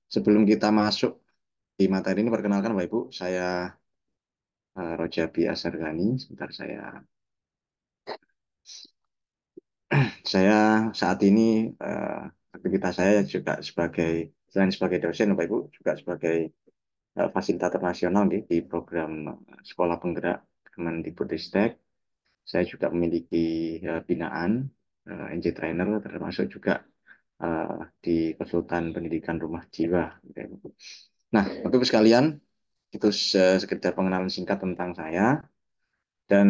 Sebelum kita masuk di materi ini, perkenalkan Bapak Ibu, saya Rojabi Asargani. Sebentar saya saat ini eh, aktivitas saya juga sebagai selain sebagai dosen, Bapak Ibu, juga sebagai fasilitator nasional di program Sekolah Penggerak Kemendikbudristek. Saya juga memiliki binaan NJ Trainer, termasuk juga eh, di konsultan pendidikan rumah jiwa. Bapak Ibu. Nah, Bapak Ibu sekalian, itu sekedar pengenalan singkat tentang saya dan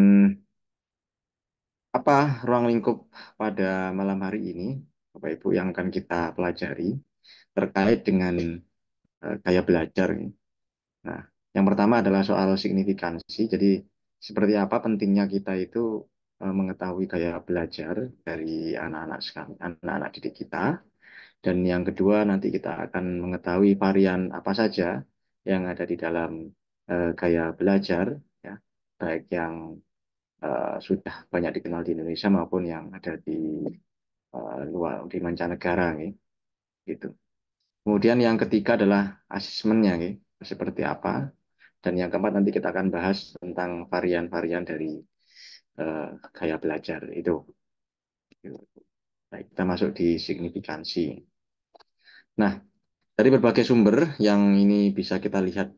apa ruang lingkup pada malam hari ini, Bapak Ibu, yang akan kita pelajari terkait dengan gaya belajar. Nah, yang pertama adalah soal signifikansi. Jadi, seperti apa pentingnya kita itu mengetahui gaya belajar dari anak-anak didik kita. Dan yang kedua, nanti kita akan mengetahui varian apa saja yang ada di dalam gaya belajar, ya, baik yang sudah banyak dikenal di Indonesia maupun yang ada di luar di mancanegara, gitu. Kemudian yang ketiga adalah asesmennya, seperti apa. Dan yang keempat nanti kita akan bahas tentang varian-varian dari eh, gaya belajar itu. Baik, kita masuk di signifikansi. Nah, dari berbagai sumber yang ini bisa kita lihat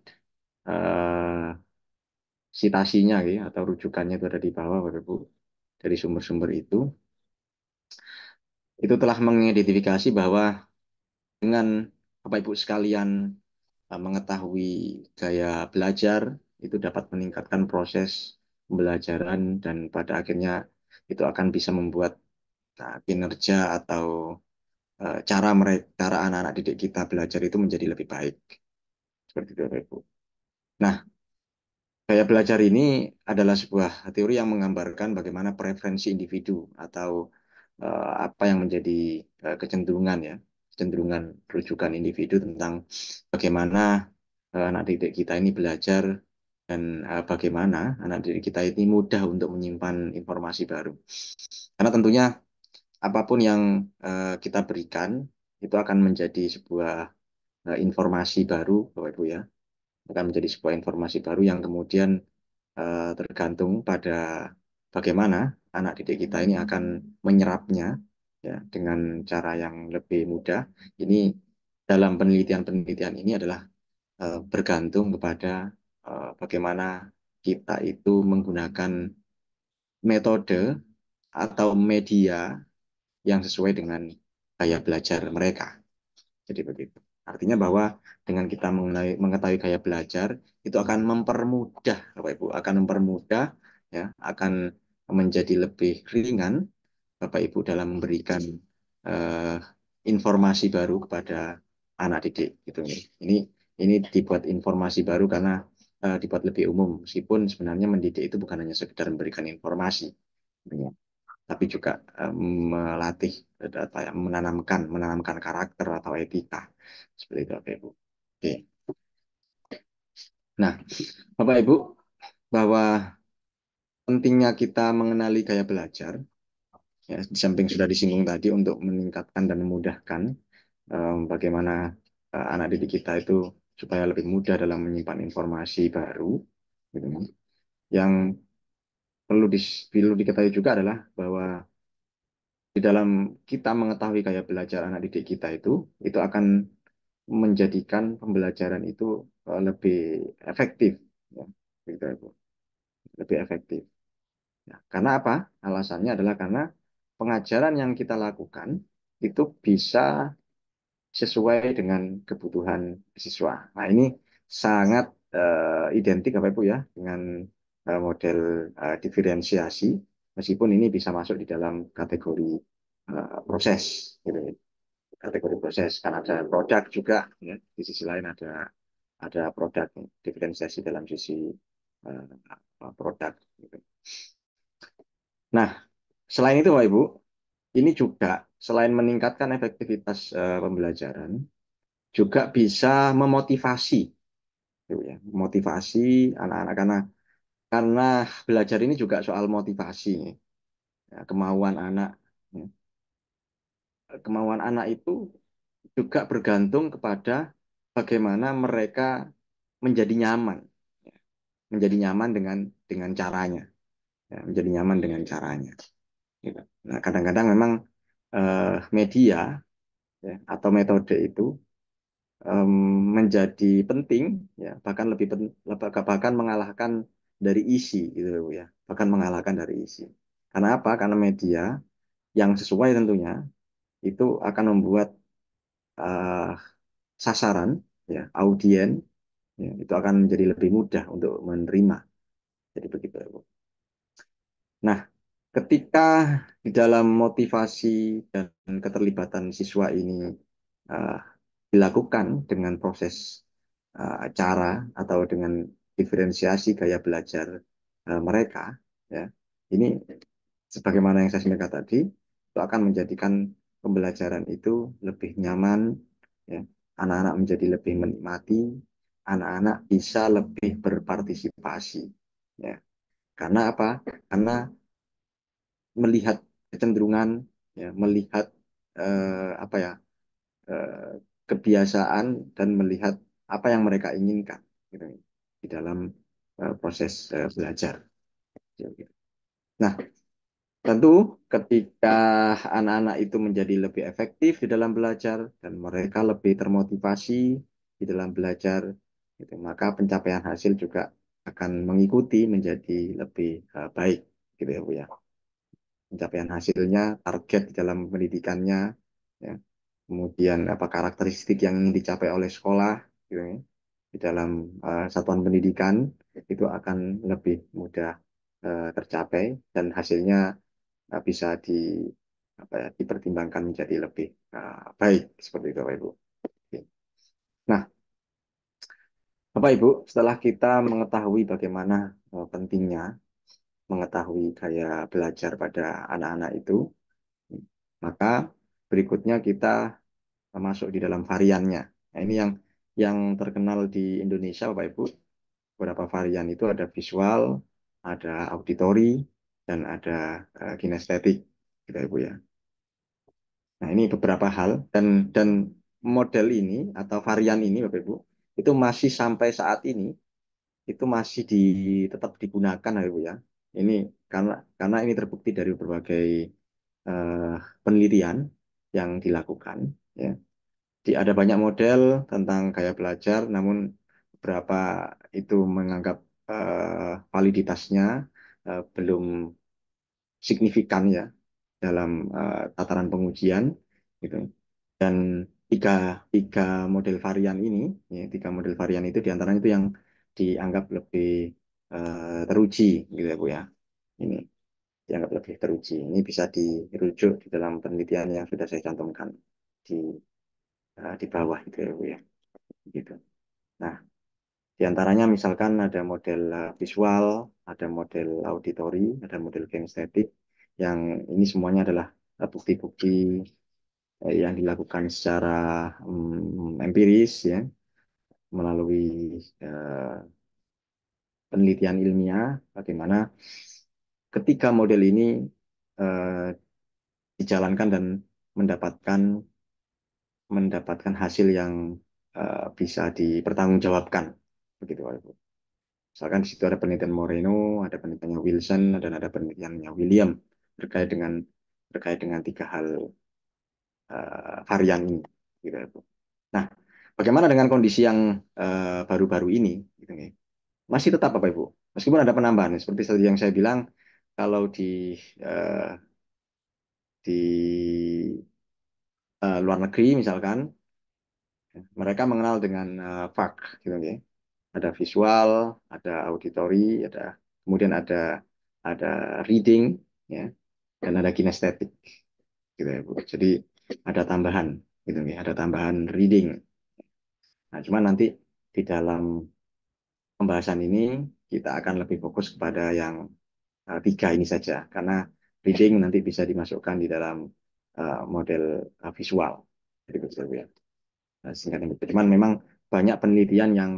eh, citasinya, atau rujukannya itu ada di bawah, Bapak Ibu. Dari sumber-sumber itu telah mengidentifikasi bahwa dengan Bapak Ibu sekalian mengetahui gaya belajar itu dapat meningkatkan proses pembelajaran dan pada akhirnya itu akan bisa membuat kinerja atau cara anak-anak didik kita belajar itu menjadi lebih baik seperti itu Bapak Ibu. Nah, gaya belajar ini adalah sebuah teori yang menggambarkan bagaimana preferensi individu atau apa yang menjadi kecenderungan, kecenderungan rujukan individu tentang bagaimana anak didik kita ini belajar dan bagaimana anak didik kita ini mudah untuk menyimpan informasi baru. Karena tentunya apapun yang kita berikan itu akan menjadi sebuah informasi baru, Bapak Ibu, ya, akan menjadi sebuah informasi baru yang kemudian tergantung pada bagaimana anak didik kita ini akan menyerapnya, ya, dengan cara yang lebih mudah. Ini dalam penelitian-penelitian ini adalah bergantung kepada bagaimana kita itu menggunakan metode atau media yang sesuai dengan gaya belajar mereka. Jadi begitu. Artinya bahwa dengan kita mengetahui gaya belajar itu akan mempermudah, Bapak Ibu, akan mempermudah, ya, akan menjadi lebih ringan Bapak Ibu dalam memberikan eh, informasi baru kepada anak didik, gitu. Ini dibuat informasi baru karena dibuat lebih umum, meskipun sebenarnya mendidik itu bukan hanya sekedar memberikan informasi, ya, tapi juga melatih apa ya, menanamkan karakter atau etika seperti itu Bapak Ibu. Oke. Nah, Bapak Ibu, bahwa pentingnya kita mengenali gaya belajar, ya, di samping sudah disinggung tadi untuk meningkatkan dan memudahkan bagaimana anak didik kita itu supaya lebih mudah dalam menyimpan informasi baru, gitu. Yang perlu diketahui juga adalah bahwa di dalam kita mengetahui gaya belajar anak didik kita itu akan menjadikan pembelajaran itu lebih efektif, ya, gitu, Ibu. Lebih efektif. Ya, karena apa? Alasannya adalah karena pengajaran yang kita lakukan itu bisa sesuai dengan kebutuhan siswa. Nah, ini sangat identik Bapak Ibu, ya, dengan model diferensiasi, meskipun ini bisa masuk di dalam kategori proses, gitu. Kategori proses kan ada produk juga, ya. Di sisi lain ada produk, diferensiasi dalam sisi produk, gitu. Nah, selain itu Bapak Ibu, ini juga selain meningkatkan efektivitas pembelajaran juga bisa memotivasi, gitu, ya, motivasi anak-anak karena belajar ini juga soal motivasi, ya, kemauan anak, ya. Kemauan anak itu juga bergantung kepada bagaimana mereka menjadi nyaman, ya, menjadi nyaman dengan caranya, ya, menjadi nyaman dengan caranya. Gitu. Nah, kadang-kadang memang media, ya, atau metode itu em, menjadi penting, ya, bahkan bahkan mengalahkan dari isi, gitu ya, bahkan mengalahkan dari isi. Karena apa? Karena media yang sesuai tentunya itu akan membuat eh, sasaran, ya, audien, ya, itu akan menjadi lebih mudah untuk menerima. Jadi begitu, ya, Bu. Nah, ketika di dalam motivasi dan keterlibatan siswa ini uh, dilakukan dengan proses cara atau dengan diferensiasi gaya belajar mereka, ya, ini sebagaimana yang saya sampaikan tadi, itu akan menjadikan pembelajaran itu lebih nyaman, ya. Anak-anak menjadi lebih menikmati, anak-anak bisa lebih berpartisipasi, ya. Karena apa? Karena melihat kecenderungan, ya, melihat apa ya, eh, kebiasaan, dan melihat apa yang mereka inginkan, gitu, di dalam proses belajar, gitu. Nah, tentu ketika anak-anak itu menjadi lebih efektif di dalam belajar dan mereka lebih termotivasi di dalam belajar, gitu, maka pencapaian hasil juga akan mengikuti menjadi lebih baik, gitu ya, Bu, ya. Pencapaian hasilnya, target di dalam pendidikannya, ya. Kemudian apa karakteristik yang ingin dicapai oleh sekolah, gitu ya, di dalam satuan pendidikan, itu akan lebih mudah tercapai, dan hasilnya bisa apa ya, dipertimbangkan menjadi lebih baik, seperti itu, Bapak Ibu. Oke. Nah, Bapak Ibu, setelah kita mengetahui bagaimana pentingnya mengetahui gaya belajar pada anak-anak itu, maka berikutnya kita masuk di dalam variannya. Nah, ini yang terkenal di Indonesia, Bapak Ibu. Beberapa varian itu ada visual, ada auditori, dan ada kinestetik, gitu, Ibu, ya. Nah, ini beberapa hal, dan model ini atau varian ini, Bapak Ibu, itu masih sampai saat ini itu masih tetap digunakan, Bapak Ibu, ya. Ini karena ini terbukti dari berbagai eh, penelitian yang dilakukan, ya. Ada banyak model tentang gaya belajar, namun beberapa itu menganggap validitasnya belum signifikan, ya, dalam tataran pengujian, gitu. Dan tiga, tiga model varian ini, ya, tiga model varian itu diantaranya itu yang dianggap lebih teruji, gitu ya, Bu, ya. Ini dianggap lebih teruji. Ini bisa dirujuk di dalam penelitian yang sudah saya cantumkan di di bawah, itu ya, Bu, ya. Gitu. Nah, di antaranya misalkan ada model visual, ada model auditori, ada model kinestetik, yang ini semuanya adalah bukti-bukti yang dilakukan secara empiris, ya, melalui eh, penelitian ilmiah, bagaimana ketika model ini eh, dijalankan dan mendapatkan mendapatkan hasil yang bisa dipertanggungjawabkan, begitu, Pak Ibu. Misalkan di situ ada penelitian Moreno, ada penelitiannya Wilson, dan ada penelitiannya William terkait dengan tiga hal varian ini, gitu ya, Bu. Nah, bagaimana dengan kondisi yang baru-baru ini, gitu ya? Masih tetap, Bapak Ibu, meskipun ada penambahan seperti tadi yang saya bilang, kalau eh, di luar negeri misalkan, mereka mengenal dengan FAQ, gitu ya. Ada visual, ada auditori, kemudian ada reading, ya, dan ada kinestetik, gitu ya, Bu. Jadi ada tambahan, gitu ya, ada tambahan reading. Nah, cuma nanti di dalam pembahasan ini kita akan lebih fokus kepada yang tiga ini saja, karena reading nanti bisa dimasukkan di dalam model visual. Jadi begitu, ya. Nah, singkatnya begitu. Cuman memang banyak penelitian yang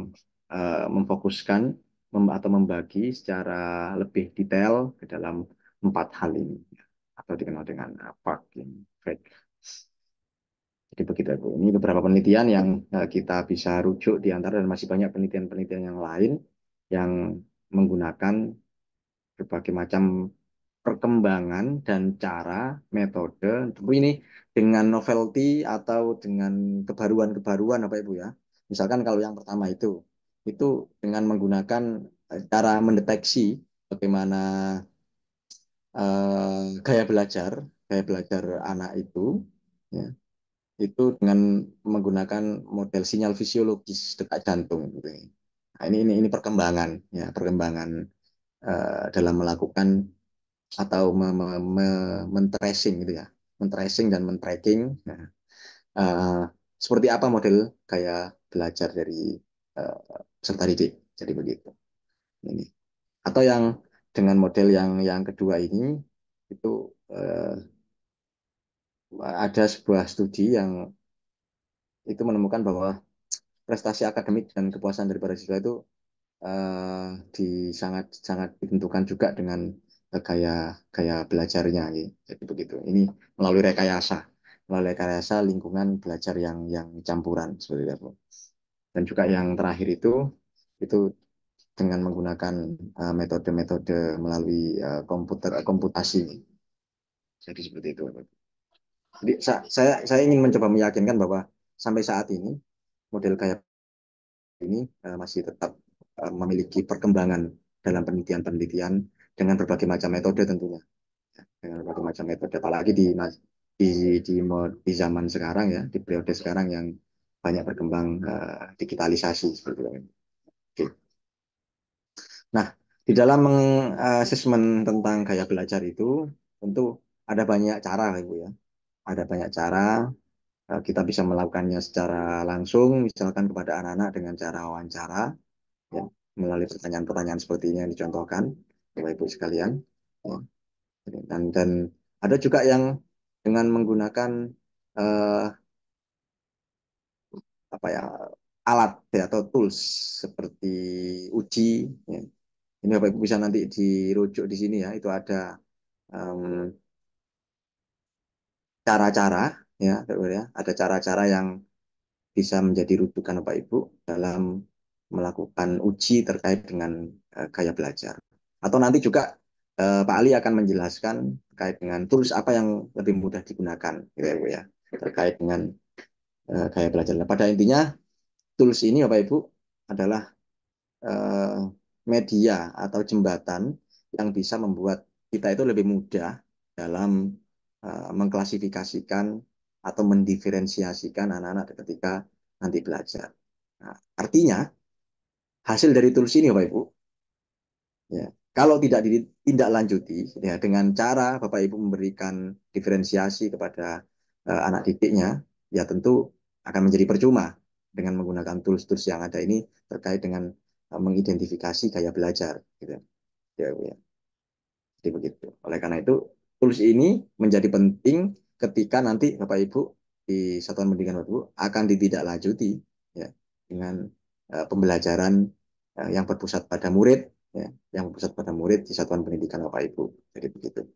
memfokuskan atau membagi secara lebih detail ke dalam empat hal ini, atau dikenal dengan parking. Jadi begitu Bu. Ini beberapa penelitian yang kita bisa rujuk di antara dan masih banyak penelitian-penelitian yang lain yang menggunakan berbagai macam perkembangan dan cara, metode. Tentu ini dengan novelty atau dengan kebaruan-kebaruan apa Ibu ya. Misalkan kalau yang pertama itu dengan menggunakan cara mendeteksi bagaimana gaya belajar anak ya, itu dengan menggunakan model sinyal fisiologis detak jantung gitu. Nah, ini perkembangan ya, perkembangan dalam melakukan atau men-tracing gitu ya, men-tracing dan men-tracking. Nah, uh, seperti apa model kayak belajar dari uh, peserta didik. Jadi begitu. Ini. Atau yang dengan model yang kedua ini itu uh, ada sebuah studi yang itu menemukan bahwa prestasi akademik dan kepuasan daripada siswa itu sangat sangat ditentukan juga dengan gaya gaya belajarnya gitu. Jadi begitu. Ini melalui rekayasa lingkungan belajar yang campuran seperti itu. Dan juga yang terakhir itu dengan menggunakan metode-metode melalui komputasi. Jadi seperti itu. Jadi saya ingin mencoba meyakinkan bahwa sampai saat ini model kayak ini masih tetap memiliki perkembangan dalam penelitian-penelitian dengan berbagai macam metode tentunya, dengan berbagai macam metode, apalagi di di zaman sekarang ya, di periode sekarang yang banyak berkembang digitalisasi seperti itu. Oke. Nah, di dalam asesmen tentang gaya belajar itu tentu ada banyak cara, Ibu ya. Ada banyak cara kita bisa melakukannya secara langsung, misalkan kepada anak-anak dengan cara wawancara, ya, melalui pertanyaan-pertanyaan seperti ini yang dicontohkan, Bapak Ibu sekalian. Ya. Dan ada juga yang dengan menggunakan eh, apa ya alat ya, atau tools seperti uji. Ya. Ini Bapak Ibu bisa nanti dirujuk di sini ya. Itu ada em, cara-cara ya, ya, ada cara-cara yang bisa menjadi rujukan Bapak Ibu dalam melakukan uji terkait dengan gaya belajar. Atau nanti juga Pak Ali akan menjelaskan terkait dengan tools apa yang lebih mudah digunakan, gitu ya, Bu, ya, terkait dengan gaya belajar. Nah, pada intinya tools ini Bapak Ibu adalah eh, media atau jembatan yang bisa membuat kita itu lebih mudah dalam mengklasifikasikan atau mendiferensiasikan anak-anak ketika nanti belajar. Nah, artinya hasil dari tools ini Bapak Ibu, ya, kalau tidak ditindaklanjuti ya, dengan cara Bapak Ibu memberikan diferensiasi kepada anak didiknya, ya tentu akan menjadi percuma dengan menggunakan tools-tools yang ada ini terkait dengan mengidentifikasi gaya belajar gitu ya, ya. Jadi begitu. Oleh karena itu tools ini menjadi penting ketika nanti Bapak Ibu di satuan pendidikan Bapak Ibu akan ditindaklanjuti ya dengan pembelajaran yang berpusat pada murid, ya, yang berpusat pada murid di satuan pendidikan Bapak Ibu. Jadi begitu.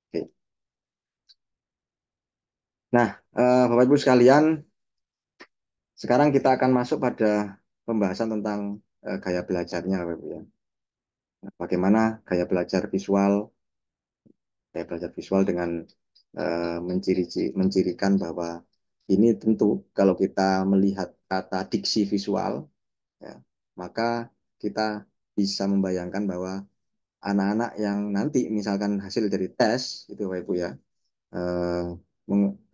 Oke. Nah, Bapak Ibu sekalian, sekarang kita akan masuk pada pembahasan tentang gaya belajarnya Bapak Ibu ya. Nah, bagaimana gaya belajar visual dengan mencirikan bahwa ini tentu kalau kita melihat kata diksi visual, ya, maka kita bisa membayangkan bahwa anak-anak yang nanti misalkan hasil dari tes itu Bapak Ibu ya, eh,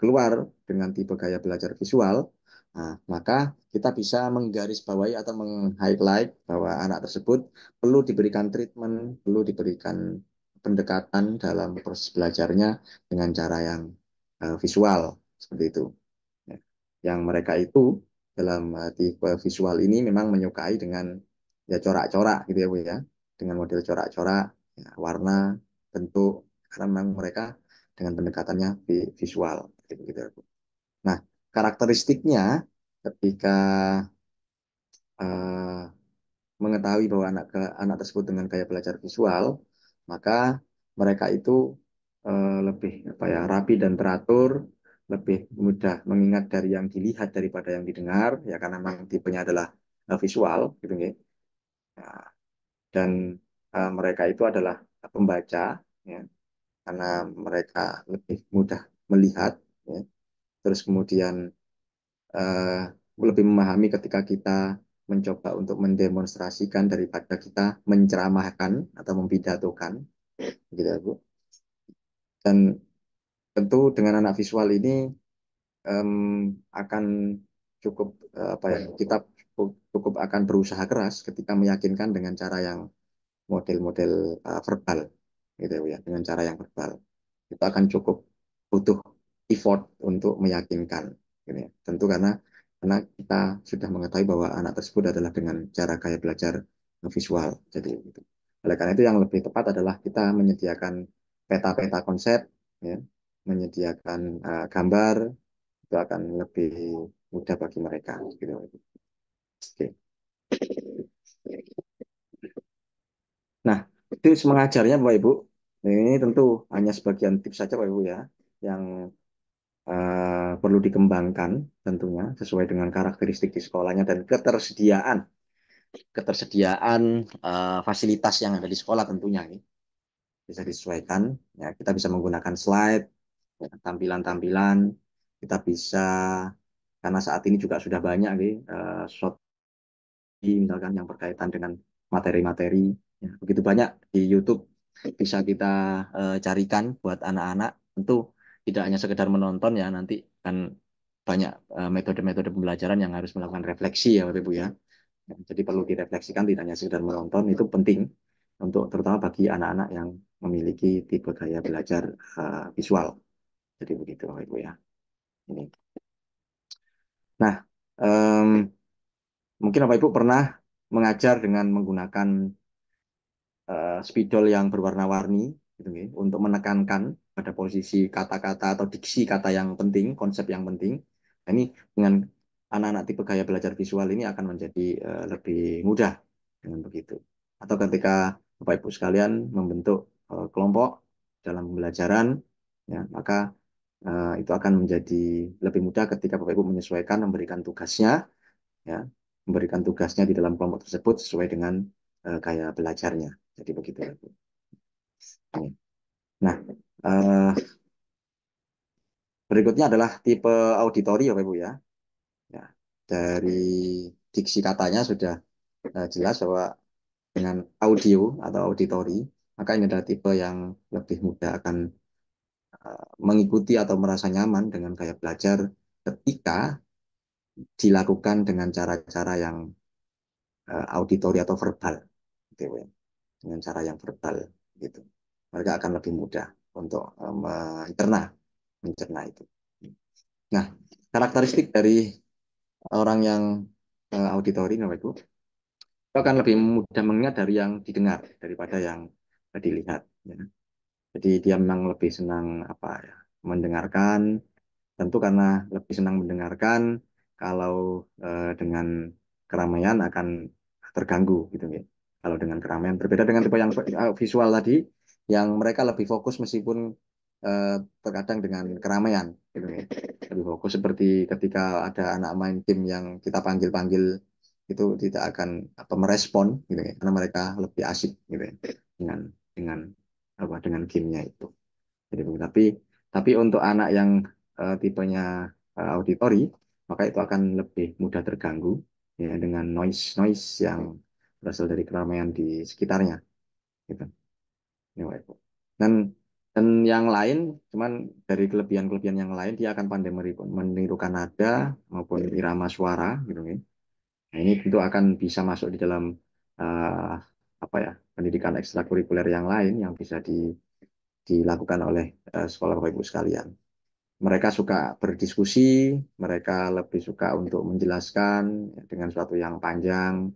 keluar dengan tipe gaya belajar visual, nah, maka kita bisa menggarisbawahi atau meng-highlight bahwa anak tersebut perlu diberikan treatment, perlu diberikan pendekatan dalam proses belajarnya dengan cara yang visual seperti itu. Ya. Yang mereka itu dalam tipe visual ini memang menyukai dengan ya corak-corak gitu ya Bu ya, dengan model corak-corak, ya, warna, bentuk, karena memang mereka dengan pendekatannya visual gitu, gitu. Nah, karakteristiknya ketika uh, mengetahui bahwa anak tersebut dengan gaya belajar visual, maka mereka itu lebih apa ya rapi dan teratur, lebih mudah mengingat dari yang dilihat daripada yang didengar, ya karena memang tipenya adalah visual, gitu ya. Nah, dan mereka itu adalah pembaca, ya, karena mereka lebih mudah melihat, ya. Terus kemudian eh, lebih memahami ketika kita mencoba untuk mendemonstrasikan daripada kita menceramahkan atau membidatokan, gitu ya, Bu. Dan tentu dengan anak visual ini em, akan cukup apa ya, kita cukup akan berusaha keras ketika meyakinkan dengan cara yang model-model verbal, gitu ya, dengan cara yang verbal. Kita akan cukup butuh effort untuk meyakinkan, gitu ya. Tentu karena kita sudah mengetahui bahwa anak tersebut adalah dengan cara gaya belajar visual. Jadi gitu. Oleh karena itu yang lebih tepat adalah kita menyediakan peta-peta konsep, ya, menyediakan gambar, itu akan lebih mudah bagi mereka. Gitu. Oke. Nah, tips mengajarnya Bapak Ibu, ini tentu hanya sebagian tips saja Bapak Ibu ya, yang perlu dikembangkan tentunya sesuai dengan karakteristik di sekolahnya dan ketersediaan ketersediaan fasilitas yang ada di sekolah tentunya ini bisa disesuaikan. Ya, kita bisa menggunakan slide, ya, tampilan-tampilan, kita bisa karena saat ini juga sudah banyak nih, short misalkan yang berkaitan dengan materi-materi, ya, begitu banyak di YouTube bisa kita carikan buat anak-anak. Tentu tidak hanya sekedar menonton ya, nanti kan banyak metode-metode pembelajaran yang harus melakukan refleksi ya Bapak Ibu ya. Ya, jadi perlu direfleksikan, tidak hanya sekedar menonton, itu penting untuk terutama bagi anak-anak yang memiliki tipe gaya belajar visual. Jadi begitu Bapak Ibu ya. Ini. Nah, em, mungkin Bapak Ibu pernah mengajar dengan menggunakan spidol yang berwarna-warni gitu, ya, untuk menekankan pada posisi kata-kata atau diksi kata yang penting, konsep yang penting. Nah, ini dengan anak-anak tipe gaya belajar visual ini akan menjadi lebih mudah dengan begitu. Atau ketika Bapak Ibu sekalian membentuk kelompok dalam pembelajaran, ya, maka itu akan menjadi lebih mudah ketika Bapak Ibu menyesuaikan memberikan tugasnya, ya, memberikan tugasnya di dalam kelompok tersebut sesuai dengan gaya belajarnya. Jadi begitu. Nah, eh, berikutnya adalah tipe auditori ya, Pak Ibu ya. Ya, dari diksi katanya sudah jelas bahwa dengan audio atau auditori, maka ini adalah tipe yang lebih mudah akan mengikuti atau merasa nyaman dengan gaya belajar ketika dilakukan dengan cara-cara yang auditori atau verbal, gitu ya, dengan cara yang verbal, gitu. Mereka akan lebih mudah untuk mencerna itu. Nah, karakteristik dari orang yang auditori, Bapak Ibu, itu akan lebih mudah mengingat dari yang didengar daripada yang dilihat. Ya. Jadi dia memang lebih senang apa ya, mendengarkan. Tentu karena lebih senang mendengarkan, kalau dengan keramaian akan terganggu gitu ya. Kalau dengan keramaian berbeda dengan tipe yang visual tadi, yang mereka lebih fokus meskipun terkadang dengan keramaian gitu ya. Lebih fokus seperti ketika ada anak main game yang kita panggil-panggil itu tidak akan apa merespon gitu ya, karena mereka lebih asik gitu ya dengan dengan dengan gamenya itu. Jadi, tapi untuk anak yang tipenya auditori, maka itu akan lebih mudah terganggu ya dengan noise noise yang berasal dari keramaian di sekitarnya. Gitu. Ini, Pak Ibu. Dan dan yang lain, cuman dari kelebihan-kelebihan yang lain, dia akan pandai menirukan nada maupun irama suara, gitu ya. Nah, ini tentu akan bisa masuk di dalam uh, apa ya, pendidikan ekstrakurikuler yang lain yang bisa dilakukan oleh sekolah Bapak Ibu sekalian. Mereka suka berdiskusi, mereka lebih suka untuk menjelaskan ya, dengan suatu yang panjang,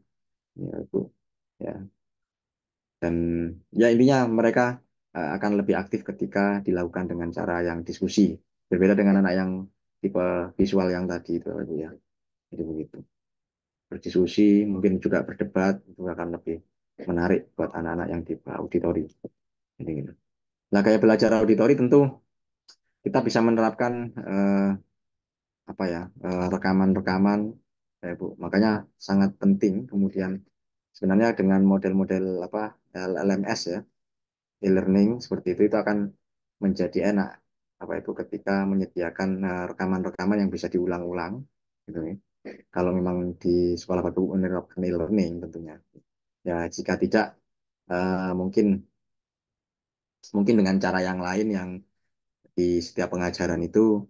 ya, itu, ya. Dan ya intinya mereka akan lebih aktif ketika dilakukan dengan cara yang diskusi, berbeda dengan anak yang tipe visual yang tadi itu, Ibu, ya. Jadi begitu. Berdiskusi, mungkin juga berdebat, itu akan lebih menarik buat anak-anak yang tipe auditori. Jadi gitu. Nah, kayak belajar auditori tentu kita bisa menerapkan apa ya rekaman-rekaman ya Bu. Makanya sangat penting kemudian sebenarnya dengan model-model apa LMS ya, e-learning seperti itu akan menjadi enak apa itu ketika menyediakan rekaman-rekaman yang bisa diulang-ulang gitu ya. Kalau memang di sekolah baru menerapkan e-learning tentunya. Ya jika tidak mungkin mungkin dengan cara yang lain yang di setiap pengajaran itu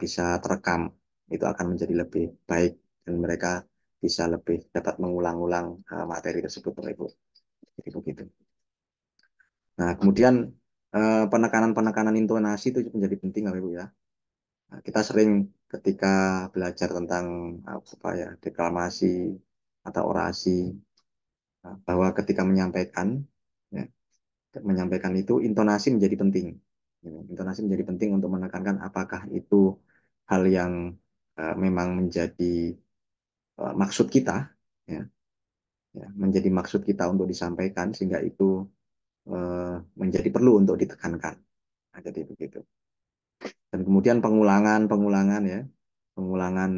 bisa terekam, itu akan menjadi lebih baik dan mereka bisa lebih dapat mengulang-ulang materi tersebut, Bapak Ibu. Jadi begitu. Nah, kemudian penekanan-penekanan intonasi itu menjadi penting, Bapak Ibu ya. Nah, kita sering ketika belajar tentang apa ya deklamasi atau orasi, bahwa ketika menyampaikan, ya, menyampaikan itu intonasi menjadi penting. Ya, intonasi menjadi penting untuk menekankan apakah itu hal yang memang menjadi maksud kita, ya, ya, menjadi maksud kita untuk disampaikan sehingga itu menjadi perlu untuk ditekankan. Nah, jadi begitu. Dan kemudian pengulangan ya, pengulangan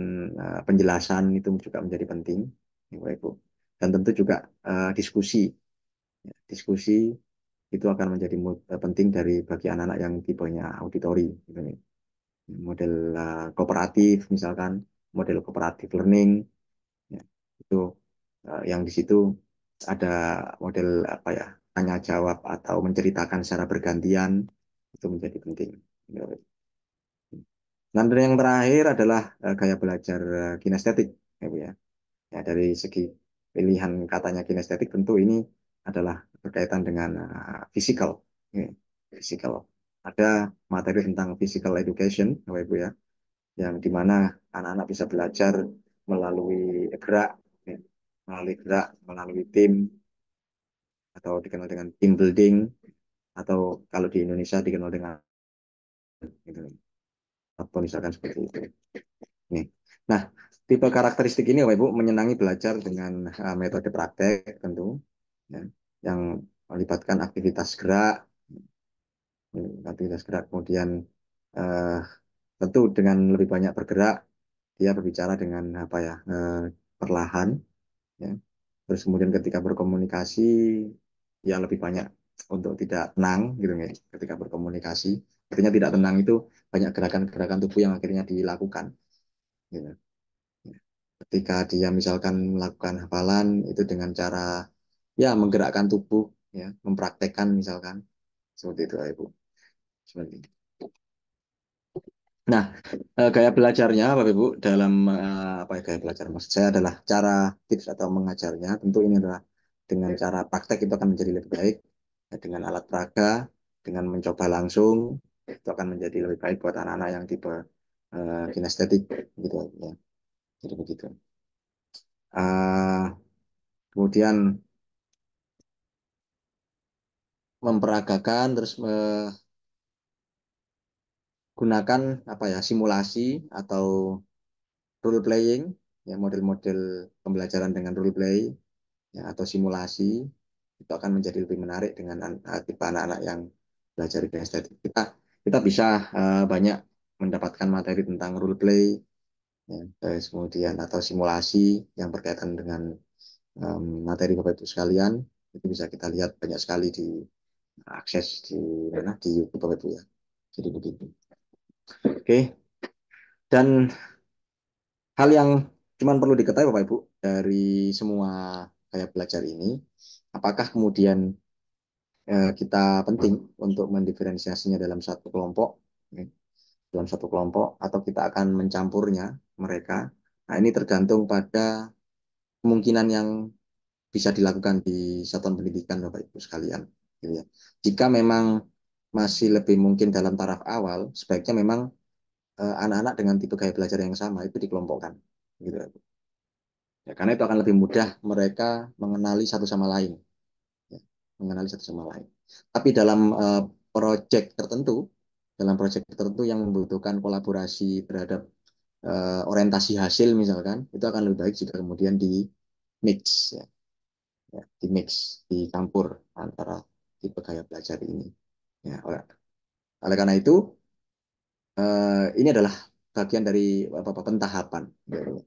penjelasan itu juga menjadi penting, Bapak Ibu. Dan tentu juga diskusi, ya, diskusi itu akan menjadi penting dari bagi anak-anak yang tipenya auditori, gitu nih. Model kooperatif misalkan, model kooperatif learning, ya, itu yang di situ ada model apa ya tanya jawab atau menceritakan secara bergantian itu menjadi penting. Dan yang terakhir adalah gaya belajar kinestetik, ya, Bu ya. Ya, dari segi pilihan katanya kinestetik tentu ini adalah berkaitan dengan physical, ya, physical. Ada materi tentang physical education, Bapak Ibu ya, yang dimana anak-anak bisa belajar melalui gerak, ya, melalui tim, atau dikenal dengan team building, atau kalau di Indonesia dikenal dengan gitu, atau misalkan seperti itu. Nih. Nah, tipe karakteristik ini Bapak Ibu menyenangi belajar dengan metode praktek tentu, ya, yang melibatkan aktivitas gerak kemudian eh, tentu dengan lebih banyak bergerak dia berbicara dengan apa ya perlahan, ya. Terus kemudian ketika berkomunikasi ya lebih banyak untuk tidak tenang gitu ya ketika berkomunikasi. Artinya tidak tenang itu banyak gerakan-gerakan tubuh yang akhirnya dilakukan gitu. Ketika dia misalkan melakukan hafalan itu dengan cara ya menggerakkan tubuh, ya mempraktekkan misalkan seperti itu Ibu. Seperti itu. Nah, gaya belajarnya Bapak Ibu dalam apa ya gaya belajar maksud saya adalah cara tips atau mengajarnya tentu ini adalah dengan cara praktek itu akan menjadi lebih baik. Ya, dengan alat peraga, dengan mencoba langsung itu akan menjadi lebih baik buat anak-anak yang tipe kinestetik gitu ya. Jadi begitu. Uh, Kemudian memperagakan terus menggunakan apa ya simulasi atau role playing, ya model-model pembelajaran dengan role play, ya, atau simulasi itu akan menjadi lebih menarik dengan tipe anak-anak yang belajar di estetik. Kita bisa banyak mendapatkan materi tentang role play, ya, terus kemudian atau simulasi yang berkaitan dengan materi Bapak Ibu sekalian itu bisa kita lihat banyak sekali di akses di mana di YouTube Bapak Ibu ya. Jadi begitu. Oke. Dan hal yang cuman perlu diketahui Bapak Ibu dari semua kayak belajar ini, apakah kemudian kita penting untuk mendiferensiasinya dalam satu kelompok, ya, dalam satu kelompok, atau kita akan mencampurnya mereka. Nah, ini tergantung pada kemungkinan yang bisa dilakukan di satuan pendidikan Bapak Ibu sekalian. Gitu ya. Jika memang masih lebih mungkin dalam taraf awal, sebaiknya memang anak-anak dengan tipe gaya belajar yang sama itu dikelompokkan. Gitu. Ya, karena itu akan lebih mudah mereka mengenali satu sama lain, ya, mengenali satu sama lain. Tapi dalam proyek tertentu, yang membutuhkan kolaborasi terhadap orientasi hasil misalkan, itu akan lebih baik jika kemudian di mix, ya, ya, di mix, dicampur antara tipe gaya belajar ini. Ya, oleh karena itu ini adalah bagian dari apa, pentahapan, gitu.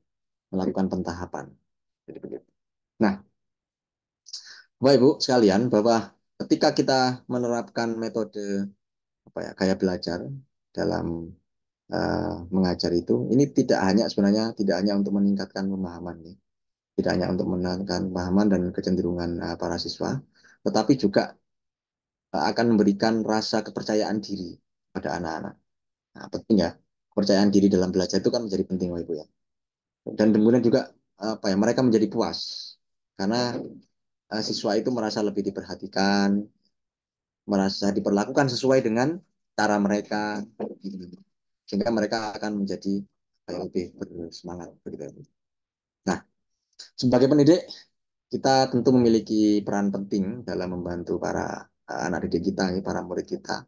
Melakukan pentahapan. Jadi begitu. Nah, Bapak Ibu sekalian, bahwa ketika kita menerapkan metode apa ya, gaya belajar dalam mengajar itu, ini tidak hanya sebenarnya tidak hanya untuk meningkatkan pemahaman, ya. Tidak hanya untuk meningkatkan pemahaman dan kecenderungan para siswa, tetapi juga akan memberikan rasa kepercayaan diri pada anak-anak. Nah, penting ya, kepercayaan diri dalam belajar itu kan menjadi penting, Bapak Ibu ya. Dan kemudian juga apa ya, mereka menjadi puas karena siswa itu merasa lebih diperhatikan, merasa diperlakukan sesuai dengan cara mereka, sehingga mereka akan menjadi lebih bersemangat begitu. Nah, sebagai pendidik kita tentu memiliki peran penting dalam membantu para anak didik kita, para murid kita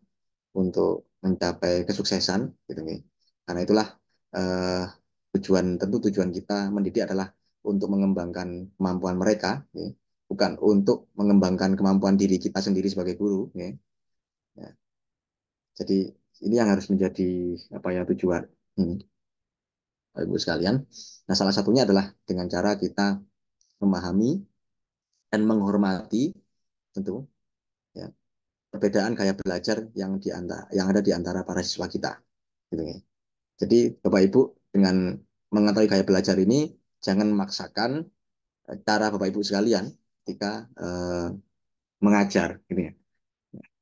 untuk mencapai kesuksesan, gitu nih. Karena itulah eh, tujuan kita mendidik adalah untuk mengembangkan kemampuan mereka, ya. Bukan untuk mengembangkan kemampuan diri kita sendiri sebagai guru, ya. Ya. Jadi ini yang harus menjadi apa ya, tujuan, hmm, Ibu sekalian. Nah, salah satunya adalah dengan cara kita memahami dan menghormati tentu, ya, perbedaan gaya belajar yang ada di antara para siswa kita, gitu ya. Jadi Bapak Ibu dengan mengetahui gaya belajar ini, jangan memaksakan cara Bapak Ibu sekalian ketika mengajar, gitu ya,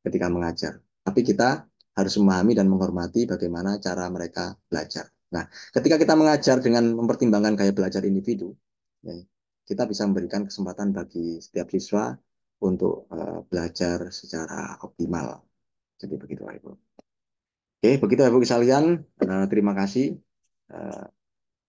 ketika mengajar. Tapi kita harus memahami dan menghormati bagaimana cara mereka belajar. Nah, ketika kita mengajar dengan mempertimbangkan gaya belajar individu, ya, kita bisa memberikan kesempatan bagi setiap siswa untuk belajar secara optimal. Jadi begitu, Ibu. Oke, begitu Ibu sekalian. Terima kasih.